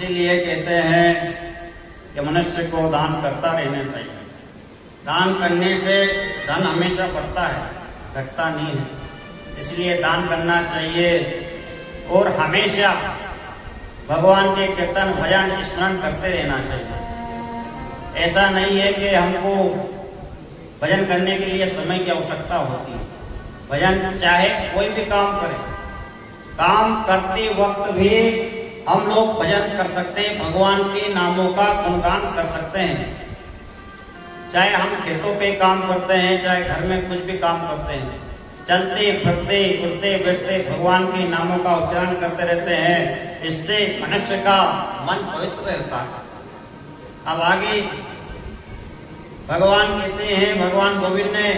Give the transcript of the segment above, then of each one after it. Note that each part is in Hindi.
इसीलिए कहते हैं कि मनुष्य को दान करता रहना चाहिए। दान करने से धन हमेशा बढ़ता है, घटता नहीं है। इसलिए दान करना चाहिए और हमेशा भगवान के कीर्तन भजन स्मरण करते रहना चाहिए। ऐसा नहीं है कि हमको भजन करने के लिए समय की आवश्यकता होती है। भजन चाहे कोई भी काम करें, काम करते वक्त भी हम लोग भजन कर सकते हैं, भगवान के नामों का गुणगान कर सकते हैं। चाहे हम खेतों पे काम करते हैं, चाहे घर में कुछ भी काम करते हैं, चलते फिरते उठते बैठते भगवान के नामों का उच्चारण करते रहते हैं। इससे मनुष्य का मन पवित्र रहता है। अब आगे भगवान कहते हैं, भगवान गोविंद ने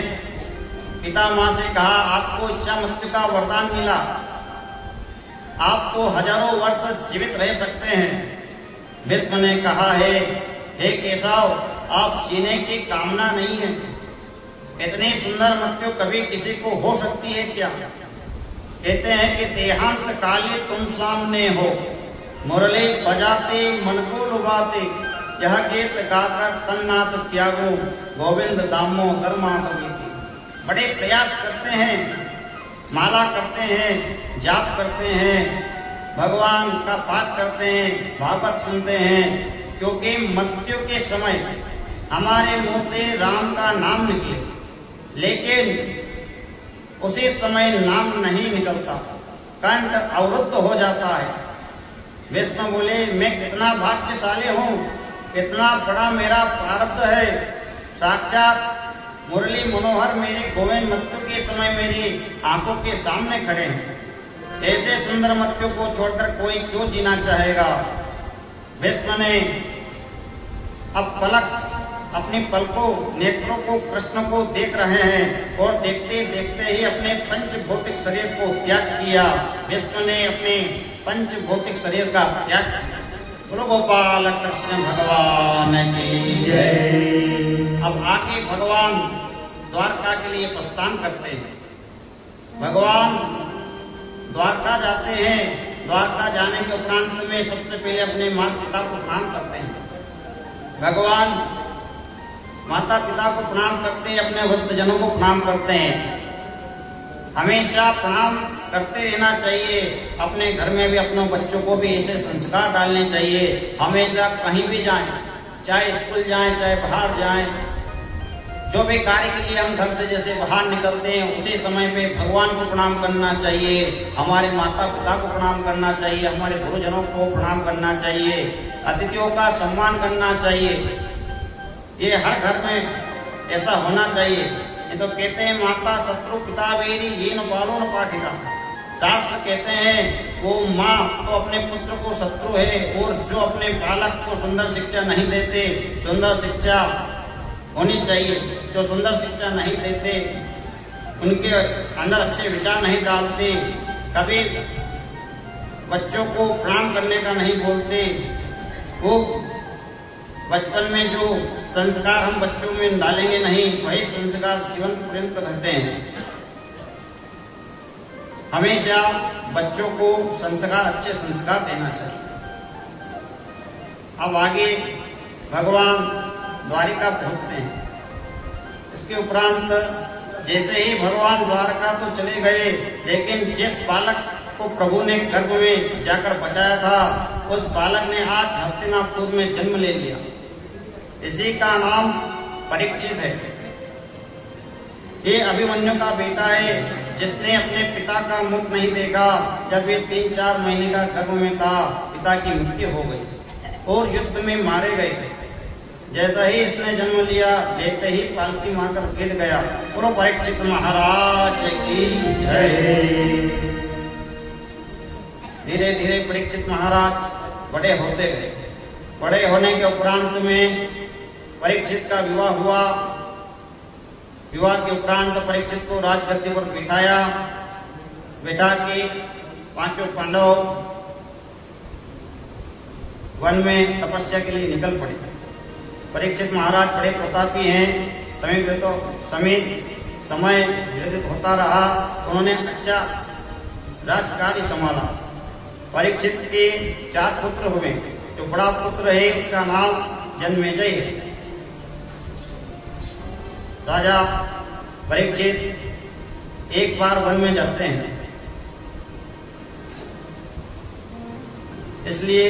पिता माँ से कहा, आपको इच्छा मृत्यु का वरदान मिला, आप तो हजारों वर्ष जीवित रह सकते हैं। भीष्म ने कहा है, हे केशव, आप जीने की कामना नहीं है, इतनी सुंदर मृत्यु कभी किसी को हो सकती है क्या? कहते हैं कि देहांत काले तुम सामने हो, मुरली बजाते मन को लुभाते, यह गीत गाकर तन्नाथ त्यागो, गोविंद दामो धर्मात्मीति। बड़े प्रयास करते हैं, माला करते हैं, जाप करते हैं, भगवान का पाठ करते हैं, भागवत सुनते हैं, क्योंकि मृत्यु के समय हमारे मुंह से राम का नाम निकले, लेकिन उसी समय नाम नहीं निकलता, कंठ अवरुद्ध हो जाता है। भीष्म बोले, मैं कितना भाग्यशाली हूँ, कितना बड़ा मेरा प्रारब्ध है। साक्षात मुरली मनोहर मेरे गोविंद मृत्यु के समय मेरी आंखों के सामने खड़े हैं। ऐसे सुंदर मृत्यु को छोड़कर कोई क्यों जीना चाहेगा? भीष्म ने अब पलक अपनी पलकों नेत्रों को कृष्ण को देख रहे हैं और देखते देखते ही अपने पंचभौतिक शरीर को त्याग किया। भीष्म ने अपने पंचभौतिक शरीर का त्याग किया। बोलो गोपाल कृष्ण भगवान की जय। अब आके भगवान द्वारका के लिए प्रस्थान करते हैं। भगवान द्वारका जाते हैं। द्वारका जाने के उपरांत में सबसे पहले अपने माता पिता को प्रणाम करते हैं। भगवान माता पिता को प्रणाम करते हैं, अपने वृद्धजनों को प्रणाम करते हैं। हमेशा प्रणाम करते रहना चाहिए। अपने घर में भी अपने बच्चों को भी ऐसे संस्कार डालने चाहिए। हमेशा कहीं भी जाएं, चाहे स्कूल जाएं, चाहे बाहर जाएं, जो भी कार्य के लिए हम घर से जैसे बाहर निकलते हैं, उसी समय पे भगवान को प्रणाम करना चाहिए, हमारे माता पिता को प्रणाम करना चाहिए, हमारे गुरुजनों को प्रणाम करना चाहिए, अतिथियों का सम्मान करना चाहिए। ये हर घर में ऐसा होना चाहिए। ये तो कहते हैं, माता शत्रु पिता वेरी ये न बालो न पाठिता। शास्त्र कहते हैं वो माँ तो अपने पुत्र को शत्रु है, और जो अपने बालक को सुंदर शिक्षा नहीं देते, सुंदर शिक्षा होनी चाहिए, जो सुंदर शिक्षा नहीं देते, उनके अंदर अच्छे विचार नहीं डालते, कभी बच्चों को प्रणाम करने का नहीं बोलते, वो बचपन में जो संस्कार हम बच्चों में डालेंगे नहीं, वही संस्कार जीवन पर्यंत रहते हैं। हमेशा बच्चों को संस्कार, अच्छे संस्कार देना चाहिए। अब आगे भगवान द्वारिका पहुंचते हैं। इसके उपरांत जैसे ही भगवान द्वारका तो चले गए, लेकिन जिस बालक को प्रभु ने गर्भ में जाकर बचाया था, उस बालक ने आज हस्तिनापुर में जन्म ले लिया। इसी का नाम परीक्षित है। ये अभिमन्यु का बेटा है, जिसने अपने पिता का मुख नहीं देखा। जब ये 3-4 महीने का गर्भ में था, पिता की मृत्यु हो गई और युद्ध में मारे गए। जैसा ही इसने जन्म लिया, लेते ही पालकी मारकर गिर गया। बोलो परीक्षित महाराज की जय। धीरे धीरे परीक्षित महाराज बड़े होते गए। बड़े होने के उपरांत में परीक्षित का विवाह हुआ। विवाह के उपरांत परीक्षित को राजगद्दी पर बिठाया। बिठा के 5 पांडव वन में तपस्या के लिए निकल पड़े। परीक्षित महाराज बड़े प्रतापी हैं। समय व्यतीत होता रहा, उन्होंने अच्छा राजकार्य संभाला। परीक्षित के 4 पुत्र हुए। जो बड़ा पुत्र है उसका नाम जन्मेजय है। राजा परीक्षित एक बार वन में जाते हैं, इसलिए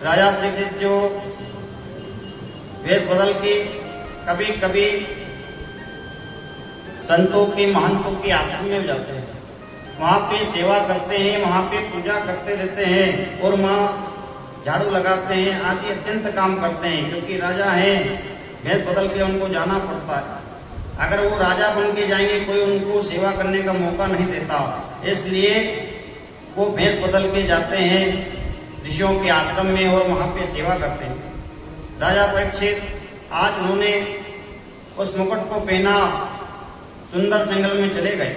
राजा परीक्षित जो वेश बदल के कभी कभी संतों के महंतों के आश्रम में जाते हैं, वहां पे सेवा करते हैं, वहां पे पूजा करते रहते हैं और वहां झाड़ू लगाते हैं आदि अत्यंत काम करते हैं, क्योंकि राजा हैं, वेश बदल के उनको जाना पड़ता है। अगर वो राजा बन के जाएंगे कोई उनको सेवा करने का मौका नहीं देता, इसलिए वो वेश बदल के जाते हैं ऋषियों के आश्रम में और वहां पे सेवा करते हैं। राजा परीक्षित आज उन्होंने उस मुकुट को पहना, सुंदर जंगल में चले गए।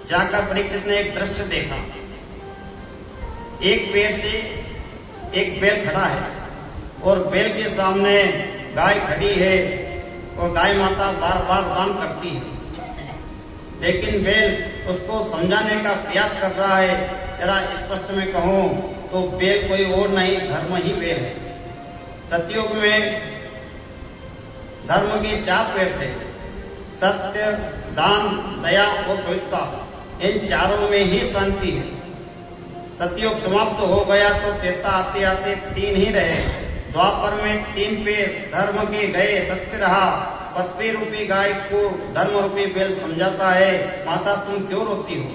जाकर परीक्षित ने एक दृश्य देखा, एक पेड़ से एक बैल खड़ा है और बैल के सामने गाय खड़ी है और गाय माता बार बार दान करती है, लेकिन बैल उसको समझाने का प्रयास कर रहा है। जरा स्पष्ट में कहूं तो बैल कोई और नहीं, धर्म ही बैल है। सतयुग में धर्म के 4 पैर थे, सत्य, दान, दया और पवित्रता, इन चारों में ही शांति है। सतयुग समाप्त हो गया तो त्रेता आते आते 3 ही रहे। द्वापर में 3 पैर धर्म के गए, सत्य रहा। पत्नी रूपी गाय को धर्म रूपी बैल समझाता है, माता तुम क्यों रोती हो?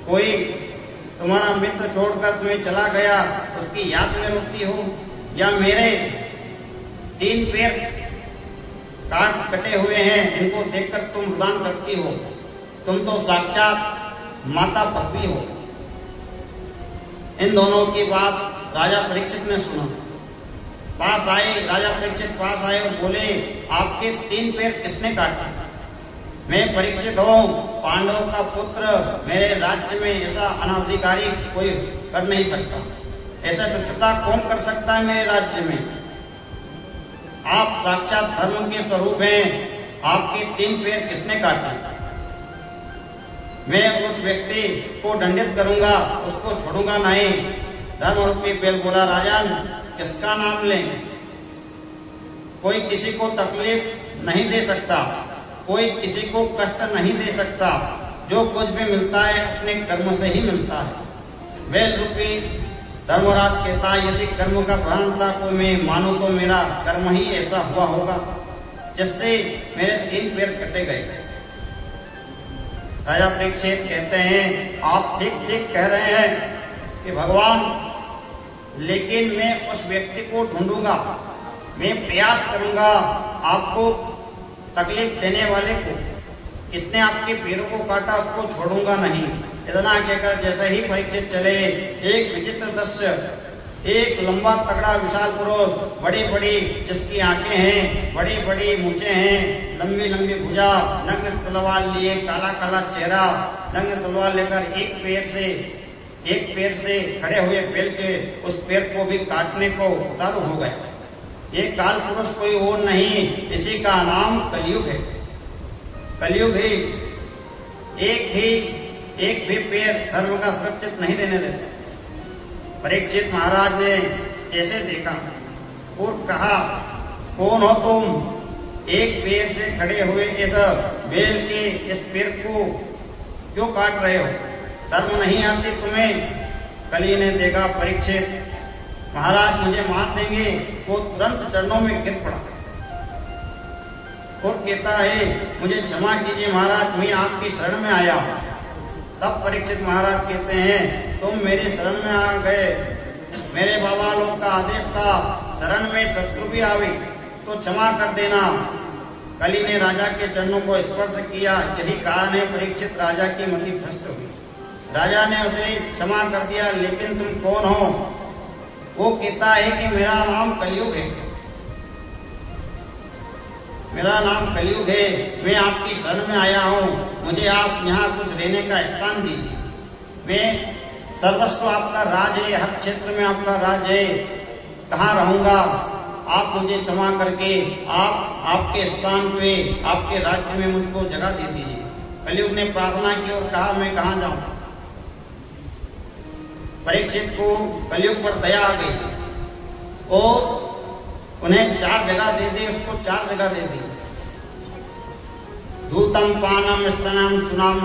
कोई तुम्हारा मित्र छोड़कर तुम्हें चला गया, उसकी याद में रोती हो? या मेरे 3 पैर कटे हुए हैं, इनको देखकर तुम रुदन करती हो? तुम तो साक्षात माता पत्नी हो। इन दोनों की बात राजा परीक्षित ने सुना। पास आए, राजा परीक्षित पास आए और बोले, आपके 3 पैर किसने काटे? मैं परीक्षित हूँ, पांडव का पुत्र, मेरे राज्य में ऐसा अनाधिकारी कोई कर नहीं सकता। ऐसा दुष्टता कौन कर सकता है मेरे राज्य में? आप साक्षात धर्म के स्वरूप हैं, आपके 3 पैर किसने काटे? मैं उस व्यक्ति को दंडित करूंगा, उसको छोड़ूंगा नहीं। धर्म रूपी बैल बोला, राजन किसका नाम लें? कोई किसी को तकलीफ नहीं दे सकता, कोई किसी को कष्ट नहीं दे सकता। जो कुछ भी मिलता है अपने कर्म से ही मिलता है। बैल रूपी धर्मराज कहता है, यदि कर्म का प्रधानता को मैं मानूं तो मेरा कर्म ही ऐसा हुआ होगा जिससे मेरे 3 पैर कटे गए। राजा परीक्षित कहते हैं, आप ठीक ठीक कह रहे हैं कि भगवान, लेकिन मैं उस व्यक्ति को ढूंढूंगा, मैं प्रयास करूंगा आपको तकलीफ देने वाले को। किसने आपके पैरों को काटा उसको छोड़ूंगा नहीं। इतना कहकर जैसे ही परीक्षित चले, एक विचित्र दृश्य, एक लंबा तगड़ा विशाल पुरुष, बड़ी बड़ी जिसकी आंखें हैं, बड़ी बड़ी मूंछें हैं, लंबी लंबी भुजा, नग्न तलवार लिए, काला काला चेहरा, नग्न तलवार लेकर एक पैर से खड़े हुए बैल के उस पैर को भी काटने को उतारू हो गए। ये काल पुरुष कोई और नहीं, इसी का नाम कलयुग है। कलयुग ही एक भी पैर धर्म का सुरक्षित नहीं रहने देते। परीक्षित महाराज ने जैसे देखा और कहा, कौन हो तुम? एक पैर से खड़े हुए इस बैल के इस पैर को क्यों काट रहे हो? शर्म नहीं आती तुम्हें? कली ने देखा, परीक्षित महाराज मुझे मार देंगे। वो तुरंत चरणों में गिर पड़ा और कहता है, मुझे क्षमा कीजिए महाराज, मैं आपकी शरण में आया। तब परीक्षित महाराज कहते हैं, तुम मेरी शरण में आ गए, मेरे बाबा लोग का आदेश था, शरण में शत्रु भी आवे तो क्षमा कर देना। कली ने राजा के चरणों को स्पर्श किया, यही कारण है परीक्षित राजा की मति भ्रष्ट हुई। राजा ने उसे क्षमा कर दिया, लेकिन तुम कौन हो? वो कहता है कि मेरा नाम कलयुग है, मेरा नाम कलयुग है, मैं आपकी शरण में आया हूँ, मुझे आप यहाँ कुछ रहने का स्थान दीजिए। मैं सर्वस्व आपका राज है, हर क्षेत्र में आपका राज है, कहाँ रहूंगा? आप मुझे क्षमा करके आपके स्थान पे, आपके राज्य में मुझको जगह दे दीजिए। कलयुग ने प्रार्थना की और कहा, मैं कहाँ जाऊं? परीक्षित को कलयुग पर दया आ गई और उन्हें 4 जगह दे दी, उसको 4 जगह दे दी। दूतम पानम स्तनम सुनम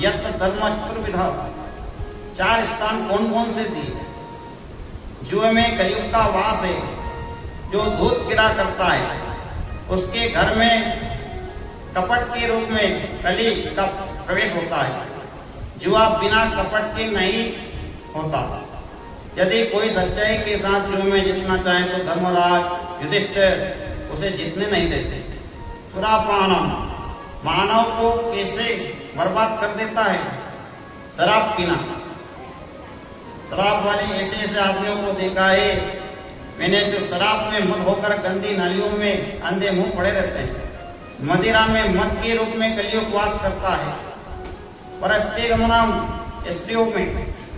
यत धर्म चतुर्विधा। 4 स्थान कौन कौन से दिए? जो में कलयुग का वास है, जो दूध कीड़ा करता है, उसके घर में कपट के रूप में कली का प्रवेश होता है। जुआ बिना कपट के नहीं होता। यदि कोई सच्चाई के साथ जुए में जीतना चाहे तो धर्मराज युधिष्ठिर उसे जीतने नहीं देते। सुरापानम, मानव को कैसे बर्बाद कर देता है? शराब पीना। शराब वाले ऐसे ऐसे आदमियों को देखा है मैंने, जो शराब में मद होकर गंदी नालियों में अंधे मुंह पड़े रहते हैं। मदिरा में मद के रूप में कलयुग वास करता है। परस्ते गमनम, स्त्रियों में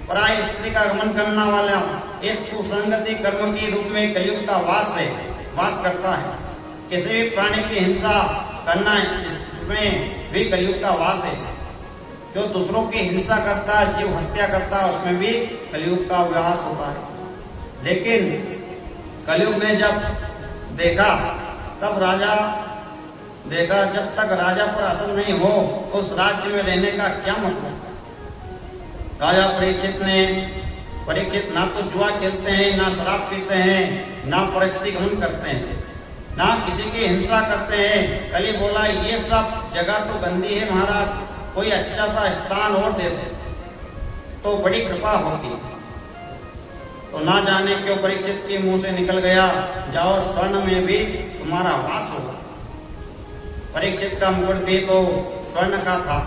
पराई स्त्री का गमन करना वाला इस कुसंगति कर्म के रूप में कलयुग का वास करता है। किसी भी प्राणी की हिंसा करना, इसमें भी कलयुग का वास है। जो दूसरों की हिंसा करता है, जीव हत्या करता है, उसमें भी कलयुग का वास होता है। लेकिन कलयुग ने जब देखा तब राजा देखा, जब तक राजा पर असर नहीं हो उस राज्य में रहने का क्या मतलब? राजा परीक्षित ना तो जुआ खेलते हैं, ना शराब पीते हैं, ना परिस्थिति गमन करते हैं, ना किसी की हिंसा करते हैं। कली बोला ये सब जगह तो गंदी है महाराज, कोई अच्छा सा स्थान और दे दे तो बड़ी कृपा होती। तो ना जाने क्यों परीक्षित के मुंह से निकल गया, जाओ स्वर्ण में भी तुम्हारा वास होगा। परीक्षित का मुकुट भी तो स्वर्ण का था।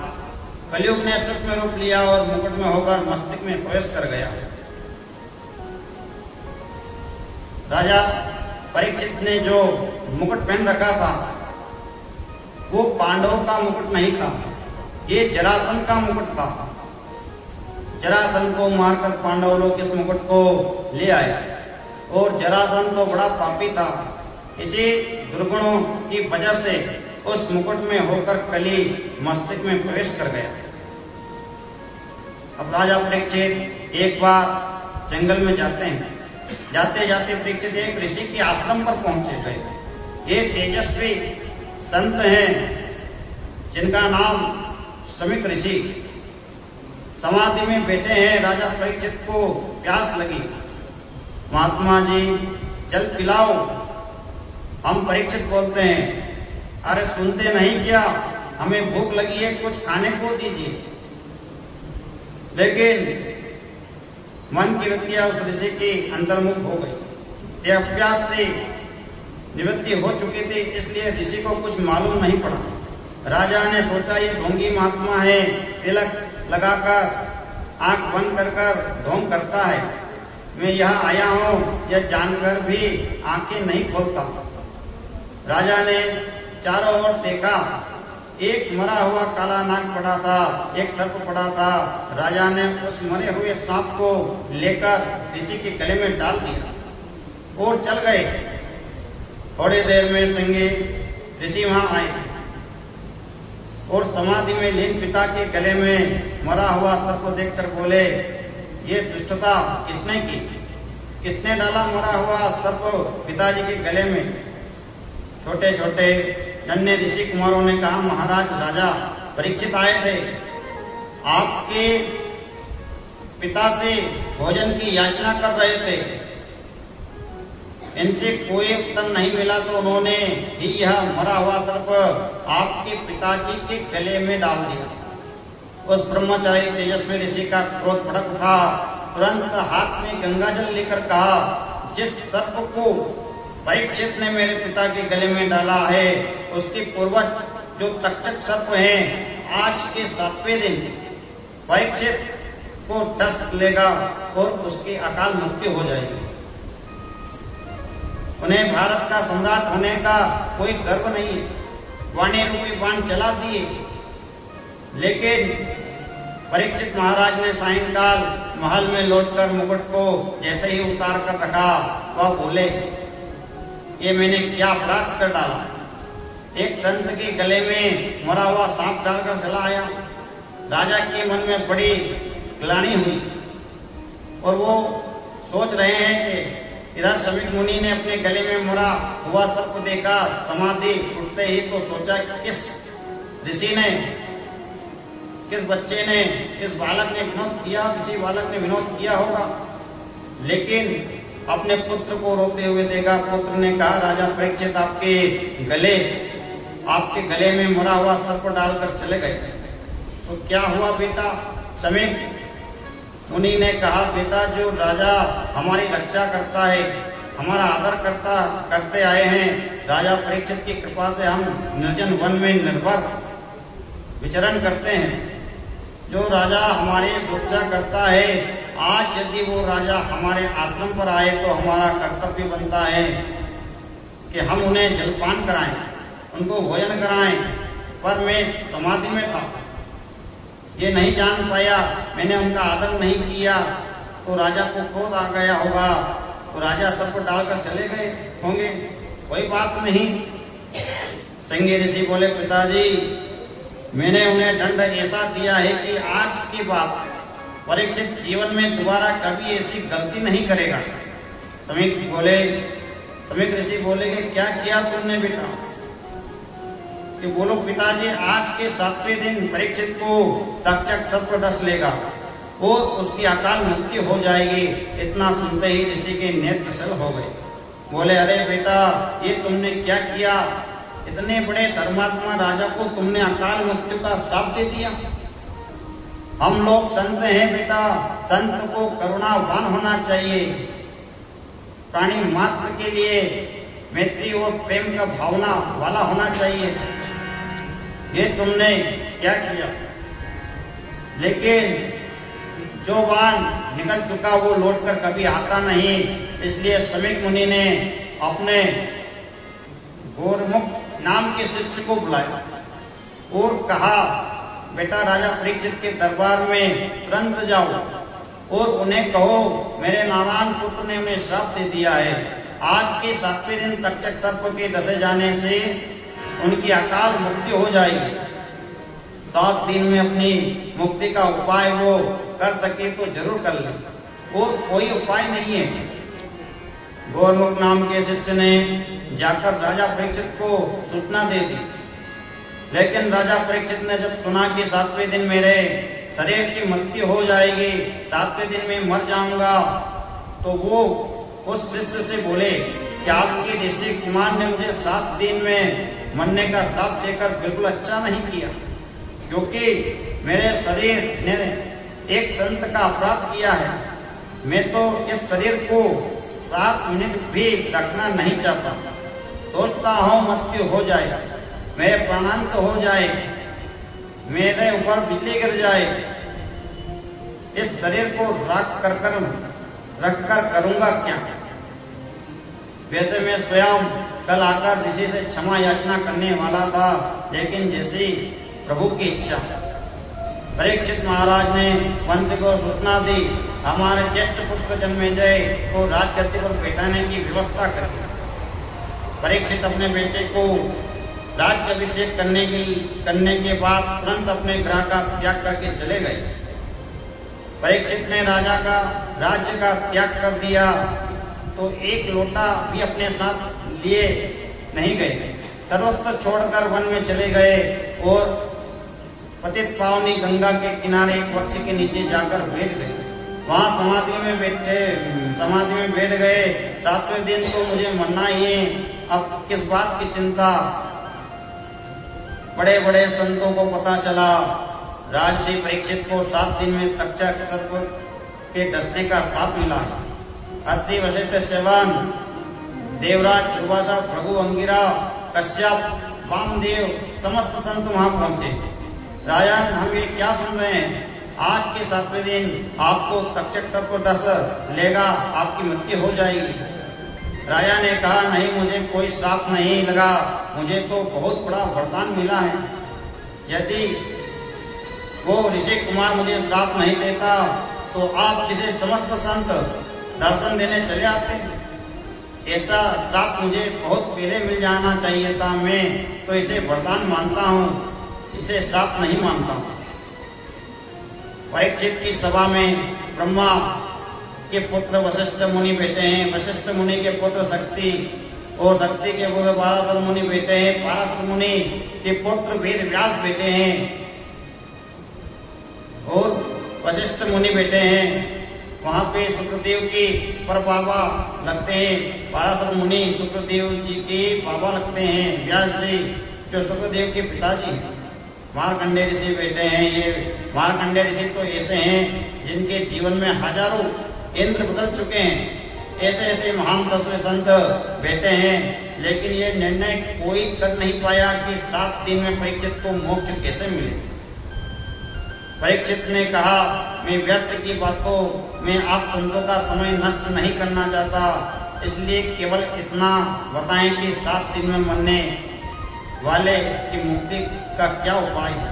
कलयुग ने सूक्ष्म रूप लिया और मुकुट में होकर मस्तिष्क में प्रवेश कर गया। राजा परीक्षित ने जो मुकुट पहन रखा था वो पांडवों का मुकुट नहीं था, ये जरासंध का मुकुट था। जरासंध को मारकर पांडव लोग इस मुकुट को ले आए और जरासंध तो बड़ा पापी था। इसी दुर्गुणों की वजह से उस मुकुट में होकर कली मस्तिष्क में प्रवेश कर गया। अब राजा परीक्षित एक बार जंगल में जाते हैं। जाते जाते परीक्षित एक ऋषि के आश्रम पर पहुंचे गए। ये तेजस्वी संत हैं जिनका नाम समीक ऋषि। समाधि में बैठे हैं। राजा परीक्षित को प्यास लगी। महात्मा जी जल पिलाओ। हम परीक्षित बोलते हैं अरे सुनते नहीं क्या, हमें भूख लगी है, कुछ खाने को दीजिए। लेकिन मन की वृत्तियां उस ऋषि की अंतर्मुख हो गई। ते अभ्यास से निवृत्ति हो चुकी थी, इसलिए ऋषि को कुछ मालूम नहीं पड़ा। राजा ने सोचा ये ढोंगी महात्मा है, तिलक लगाकर आंख बंद कर ढोंग करता है। मैं यहाँ आया हूँ यह जानकर भी आंखें नहीं खोलता। राजा ने चारों ओर देखा, एक मरा हुआ काला नाग पड़ा था, एक सर्प पड़ा था। राजा ने उस मरे हुए सांप को लेकर ऋषि के गले में डाल दिया और चल गए। थोड़ी देर में संगे ऋषि वहां आए और समाधि में लीन पिता के गले में मरा हुआ सर्प देखकर बोले ये दुष्टता किसने की? किसने डाला मरा हुआ सर्प पिताजी के गले में? छोटे छोटे नन्हे ऋषि कुमारों ने कहा महाराज राजा परीक्षित आए थे, आपके पिता से भोजन की याचना कर रहे थे। इनसे कोई उत्तर नहीं मिला तो उन्होंने ही यह मरा हुआ सर्प आपके पिताजी के गले में डाल दिया। उस ब्रह्मचारी तेजस्वी ऋषि का क्रोध भड़क उठा। तुरंत हाथ में गंगा जल लेकर कहा जिस सर्प को परीक्षित ने मेरे पिता के गले में डाला है उसके पूर्वज जो तक्षक सर्प हैं, आज के 7वें दिन परीक्षित को डस लेगा और उसकी अकाल मृत्यु हो जाएगी। उन्हें भारत का सम्राट होने का कोई गर्व नहीं है। वाणी रूपी बाण चला दिए, लेकिन परीक्षित महाराज ने सायंकाल महल में लौटकर मुकुट को जैसे ही उतार कर रखा, वह बोले ये मैंने क्या अपराध कर डाला? एक संत के गले में मरा हुआ सांप डालकर चला आया। राजा के मन में बड़ी ग्लानि हुई। और वो सोच रहे हैं कि इधर समीक मुनि ने अपने गले में मुड़ा हुआ सर्प देखा, समाधि टूटते ही तो सोचा किस ऋषि ने, किस बच्चे ने, किस बालक ने विनोद किया, किसी बालक ने विनोद किया होगा। लेकिन अपने पुत्र को रोते हुए देखा। पुत्र ने कहा, राजा परीक्षित आपके गले में मुड़ा हुआ सर्प डालकर चले गए, तो क्या हुआ बेटा? समीक मुनि ने कहा, बेटा जो राजा हमारी रक्षा करता है, हमारा आदर करते आए हैं, राजा परीक्षित की कृपा से हम निर्जन वन में निर्भर विचरण करते हैं। जो राजा हमारी सुरक्षा करता है, आज यदि वो राजा हमारे आश्रम पर आए तो हमारा कर्तव्य बनता है कि हम उन्हें जलपान कराएं, उनको भोजन कराएं। पर मैं समाधि में था, ये नहीं जान पाया, मैंने उनका आदर नहीं किया, तो राजा को क्रोध आ गया होगा, तो राजा सबको डालकर चले गए होंगे। कोई बात नहीं। संगी ऋषि बोले, पिताजी मैंने उन्हें दंड ऐसा दिया है कि आज के बाद परीक्षित जीवन में दोबारा कभी ऐसी गलती नहीं करेगा। समीक ऋषि बोले कि क्या किया तुमने बेटा? कि बोलो पिताजी, आज के 7वें दिन परीक्षित को तक्षक सर्प डस लेगा और उसकी अकाल मृत्यु हो जाएगी। इतना सुनते ही ऋषि के नेत्र सल हो गए। बोले, अरे बेटा ये तुमने क्या किया? इतने बड़े धर्मात्मा राजा को तुमने अकाल मृत्यु का श्राप दे दिया। हम लोग संत हैं बेटा, संत को करुणावान होना चाहिए, प्राणी मात्र के लिए मैत्री और प्रेम का भावना वाला होना चाहिए। ये तुमने क्या किया? लेकिन जो बाण निकल चुका वो लौटकर कभी आता नहीं, इसलिए समीक मुनि ने अपने गोरमुख नाम के शिष्य को बुलाया और कहा, बेटा राजा परीक्षित के दरबार में तुरंत जाओ और उन्हें कहो मेरे नारायण पुत्र ने उन्हें श्राप दे दिया है। आज के 7वें दिन तक्षक सर्प के डसे जाने से उनकी अकाल मृत्यु हो जाएगी। 7 दिन में अपनी मुक्ति का उपाय वो कर सके तो जरूर कर ले, और कोई उपाय नहीं है। गोरमुख नाम के शिष्य ने जाकर राजा परीक्षित को सूचना दे दी। लेकिन राजा परीक्षित ने जब सुना कि 7वें दिन मेरे शरीर की मृत्यु हो जाएगी, 7वें दिन में मर जाऊंगा, तो वो उस शिष्य से बोले कि आपके ऋषि कुमार ने मुझे 7 दिन में मरने का श्राप देकर बिल्कुल अच्छा नहीं किया, क्योंकि मेरे शरीर ने एक संत का अपराध किया है। मैं तो इस शरीर को 7 मिनट भी रखना नहीं चाहता। सोचता हूँ मृत्यु हो जाए, मेरे प्राणांत हो जाए, मेरे ऊपर बिजली गिर जाए, इस शरीर को रख कर करूंगा क्या? वैसे मैं स्वयं कल आकर ऋषि से क्षमा याचना करने वाला था, लेकिन जैसी प्रभु की इच्छा। परीक्षित महाराज ने मंत्री को सूचना दी, हमारे ज्येष्ठ पुत्र जन्मेजय को राजगद्दी पर बैठाने की व्यवस्था कर। परीक्षित अपने बेटे को राज्य अभिषेक करने के बाद तुरंत अपने गृह का त्याग करके चले गए। परीक्षित ने राज्य का त्याग कर दिया तो एक लोटा भी अपने साथ लिए नहीं गए। सर्वस्व छोड़कर वन में चले गए और पतित पावनी गंगा के किनारे एक वृक्ष के नीचे जाकर बैठ गए। वहां समाधि में बैठ गए। 7वें दिन तो मुझे मरना ही है, अब किस बात की चिंता। बड़े बड़े संतों को पता चला राजर्षि परीक्षित को 7 दिन में तक्षक सर्प के डसने का श्राप मिला है। अत्रि वशिष्ठ च्यवन देवराज दुर्वासा भृगु अंगिरा कश्यप वामदेव समस्त संत वहां पहुंचे। राजन, हम ये क्या सुन रहे हैं? आज के 7वें दिन आपको तक्षक सर्प डस लेगा, आपकी मृत्यु हो जाएगी। राजा ने कहा, नहीं, मुझे कोई श्राप नहीं लगा, मुझे तो बहुत बड़ा वरदान मिला है। यदि वो ऋषि कुमार मुझे श्राप नहीं देता तो आप जिसे समस्त संत दर्शन देने चले आते। ऐसा श्राप मुझे बहुत पहले मिल जाना चाहिए था। मैं तो इसे वरदान मानता हूँ, इसे श्राप नहीं मानता हूँ। परीक्षित की सभा में ब्रह्मा के पुत्र वशिष्ठ मुनि बेटे हैं, वशिष्ठ मुनि के पुत्र शक्ति और शक्ति के पुत्र पाराशर मुनि बेटे हैं, पाराशर मुनि के पुत्र वेद व्यास बेटे हैं और वशिष्ठ मुनि बेटे हैं। वहां पे शुक्रदेव की परपापा लगते हैं, पाराशर मुनि शुक्रदेव जी के पापा लगते हैं, व्यास जी जो शुक्रदेव के पिताजी हैं। मार्कंडेय ऋषि बेटे हैं। ये मार्कंडेय ऋषि तो ऐसे हैं जिनके जीवन में हजारों इंद्र बदल चुके हैं, ऐसे ऐसे महान तत्व संत बेटे हैं, लेकिन ये निर्णय कोई कर नहीं पाया कि 7 दिन में परीक्षित को मोक्ष कैसे मिले। परीक्षित ने कहा, मैं व्यर्थ की बातों में आप संतों का समय नष्ट नहीं करना चाहता, इसलिए केवल इतना बताएं कि 7 दिन में मरने वाले की मुक्ति का क्या उपाय है।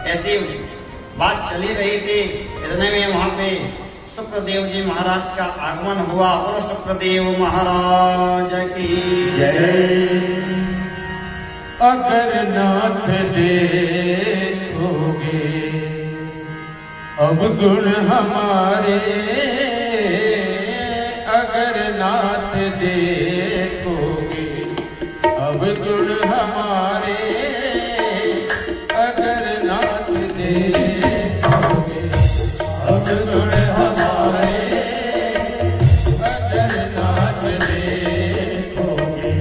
ऐसी बात चली रही थी, इतने में वहां पे शुक्रदेव जी महाराज का आगमन हुआ और शुक्रदेव महाराज की जय। अगर नाथ देखोगे अवगुण हमारे, अगर नाथ देखोगे अवगुण हमारे, अगर नाथ देखोगे अवगुण हमारे, अगर नाथ देखोगे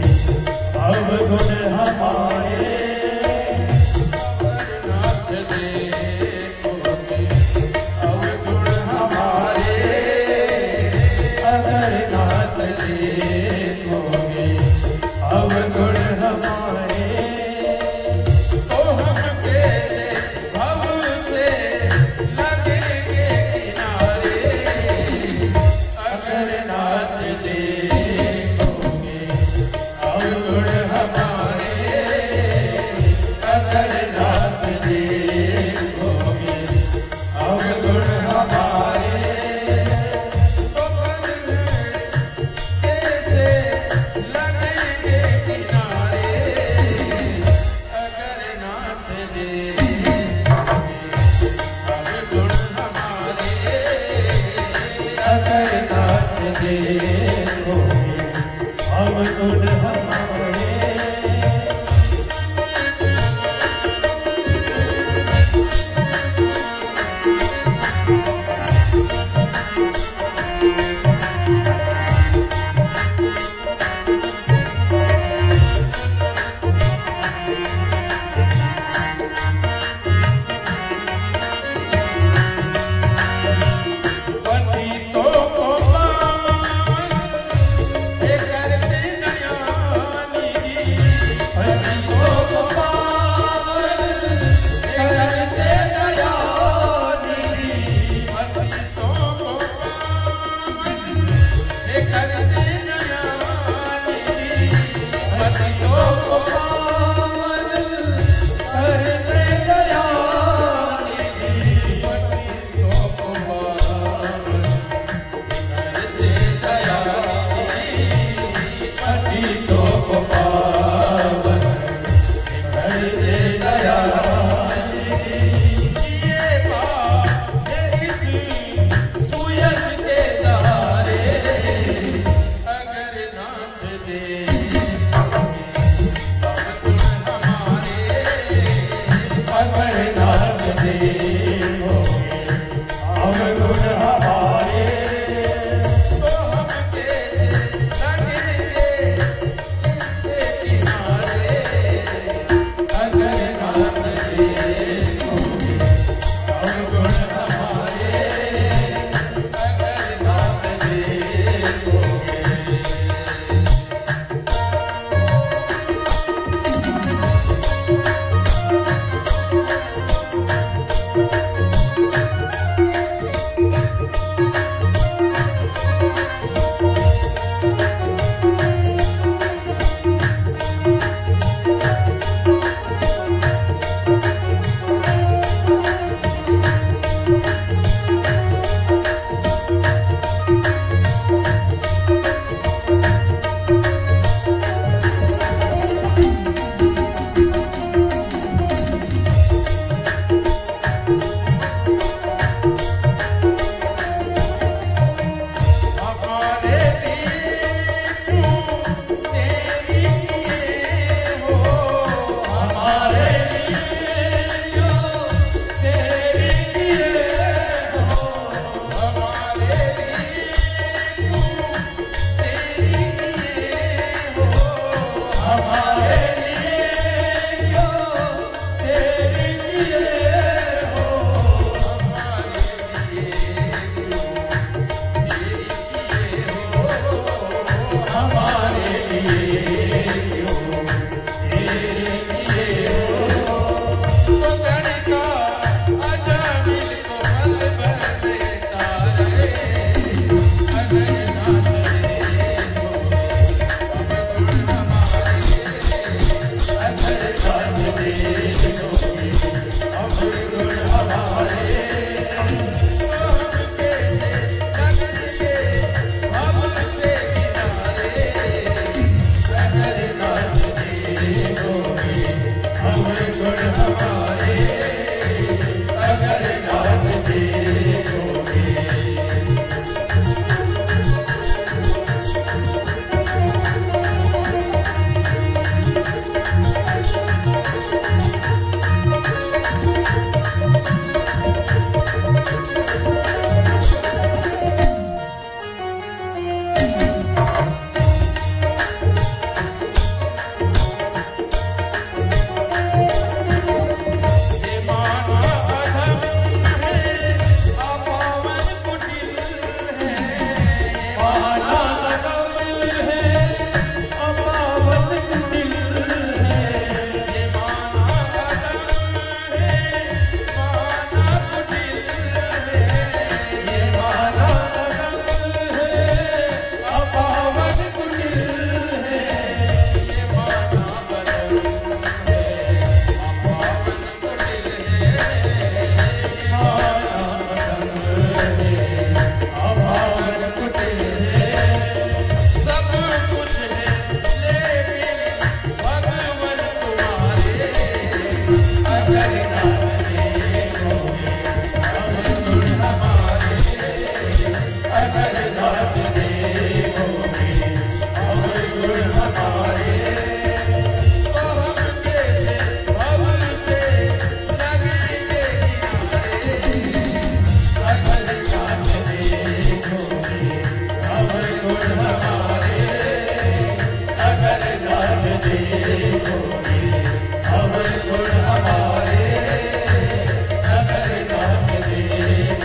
अवगुण हमारे, अगर नाथ देखोगे अवगुण हमारे, अगर नाथ देखोगे अवगुण हमारे, तो हम तेरे भव से लगेंगे किनारे, अगर नाथ देखोगे अवगुण हमारे, अगर नाथ देखोगे अवगुण हमारे, तो कैसे लगेंगे किनारे, अगर नाथ देखोगे अवगुण हमारे, अगर नाथ देखोगे अवगुण हमारे। पतितों को पावन हे करते नयन,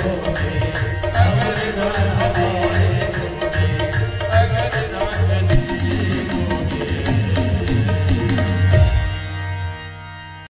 हो